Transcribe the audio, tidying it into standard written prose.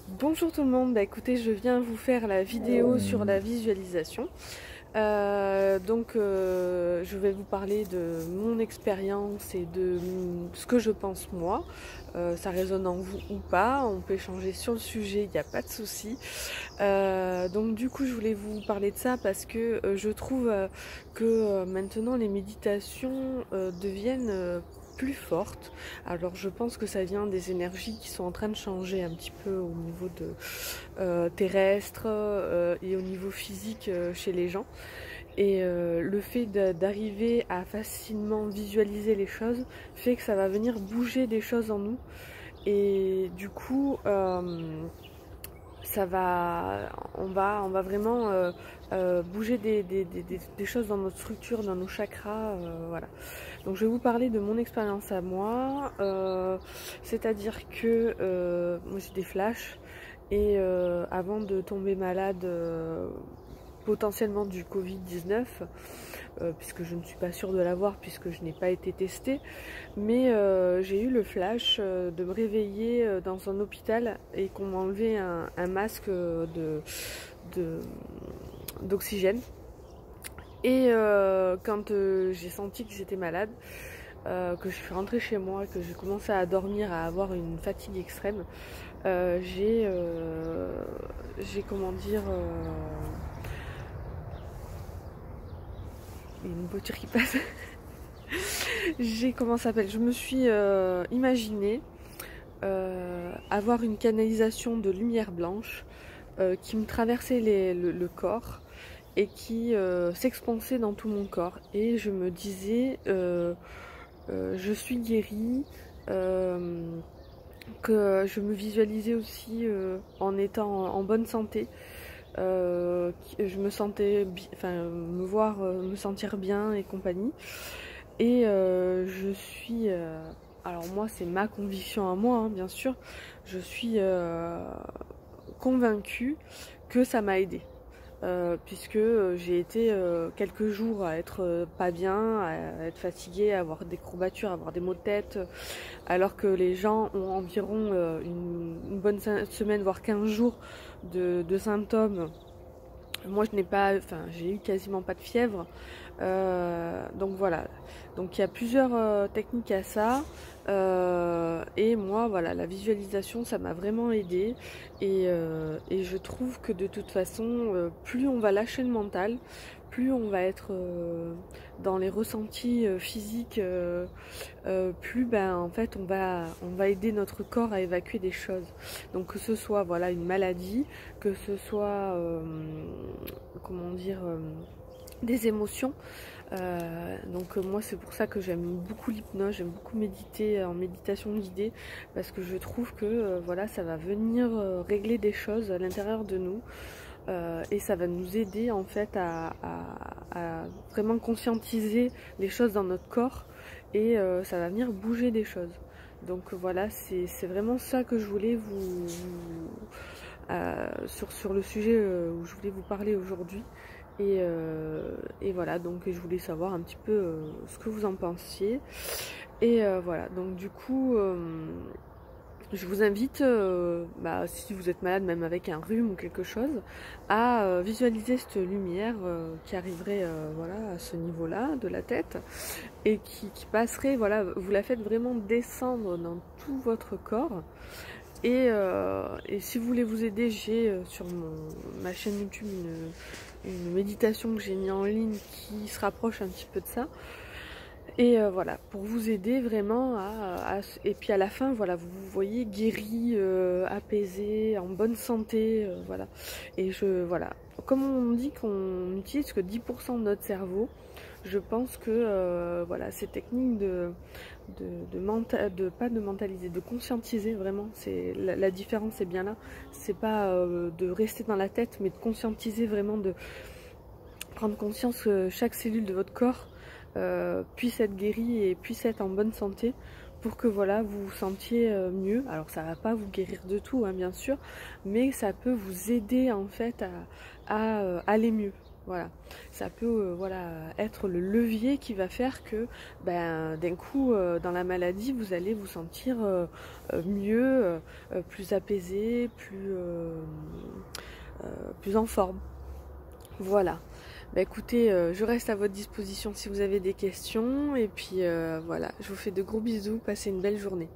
Bonjour tout le monde, écoutez, je viens vous faire la vidéo sur la visualisation. Je vais vous parler de mon expérience et de ce que je pense moi. Ça résonne en vous ou pas, on peut échanger sur le sujet, il n'y a pas de souci. Donc du coup je voulais vous parler de ça parce que je trouve que maintenant les méditations deviennent plus fortes. Alors je pense que ça vient des énergies qui sont en train de changer un petit peu au niveau terrestre et au niveau physique chez les gens. Et le fait d'arriver à facilement visualiser les choses fait que ça va venir bouger des choses en nous. Et du coup, on va vraiment bouger des choses dans notre structure, dans nos chakras, voilà. Donc je vais vous parler de mon expérience à moi, c'est-à-dire que moi j'ai des flashs et avant de tomber malade potentiellement du Covid-19, puisque je ne suis pas sûre de l'avoir puisque je n'ai pas été testée, mais j'ai eu le flash de me réveiller dans un hôpital et qu'on m'a enlevé un masque d'oxygène. Et quand j'ai senti que j'étais malade, que je suis rentrée chez moi, que j'ai commencé à dormir, à avoir une fatigue extrême, j'ai comment dire, une voiture qui passe. Comment ça s'appelle, je me suis imaginé avoir une canalisation de lumière blanche qui me traversait le corps et qui s'expansait dans tout mon corps. Et je me disais, je suis guérie, que je me visualisais aussi en étant en bonne santé. Je me sentais, me sentir bien et compagnie. Et je suis, alors moi c'est ma conviction à moi, hein, bien sûr, je suis convaincue que ça m'a aidée. Puisque j'ai été quelques jours à être pas bien, à être fatiguée, à avoir des courbatures, à avoir des maux de tête, alors que les gens ont environ une bonne semaine, voire 15 jours de symptômes. Moi je n'ai pas, j'ai eu quasiment pas de fièvre, donc voilà. Donc il y a plusieurs techniques à ça, et moi voilà, la visualisation ça m'a vraiment aidée, et je trouve que de toute façon, plus on va lâcher le mental, plus on va être dans les ressentis physiques, plus en fait on va aider notre corps à évacuer des choses. Donc que ce soit voilà une maladie, que ce soit comment dire, des émotions. Moi c'est pour ça que j'aime beaucoup l'hypnose, j'aime beaucoup méditer en méditation guidée, parce que je trouve que voilà, ça va venir régler des choses à l'intérieur de nous. Et ça va nous aider en fait à vraiment conscientiser les choses dans notre corps, et ça va venir bouger des choses. Donc voilà, c'est vraiment ça que je voulais sur le sujet où je voulais vous parler aujourd'hui. Et voilà, donc je voulais savoir un petit peu ce que vous en pensiez. Et voilà, donc du coup, je vous invite, si vous êtes malade, même avec un rhume ou quelque chose, à visualiser cette lumière qui arriverait voilà, à ce niveau-là de la tête, et qui passerait, voilà, vous la faites vraiment descendre dans tout votre corps. Et si vous voulez vous aider, j'ai sur ma chaîne YouTube une méditation que j'ai mis en ligne qui se rapproche un petit peu de ça. Et voilà, pour vous aider vraiment et puis à la fin, voilà, vous vous voyez guéri, apaisé, en bonne santé, voilà. Et voilà, comme on dit qu'on n'utilise que 10% de notre cerveau, je pense que voilà, ces techniques pas de mentaliser, de conscientiser vraiment, c'est la différence est bien là. C'est pas de rester dans la tête, mais de conscientiser vraiment, de prendre conscience que chaque cellule de votre corps puisse être guérie et puisse être en bonne santé, pour que voilà, vous vous sentiez mieux. Alors ça va pas vous guérir de tout, hein, bien sûr, mais ça peut vous aider en fait à aller mieux. Voilà, ça peut voilà, être le levier qui va faire que d'un coup dans la maladie vous allez vous sentir mieux, plus apaisé, plus en forme. Voilà. Écoutez, je reste à votre disposition si vous avez des questions et puis voilà, je vous fais de gros bisous, passez une belle journée.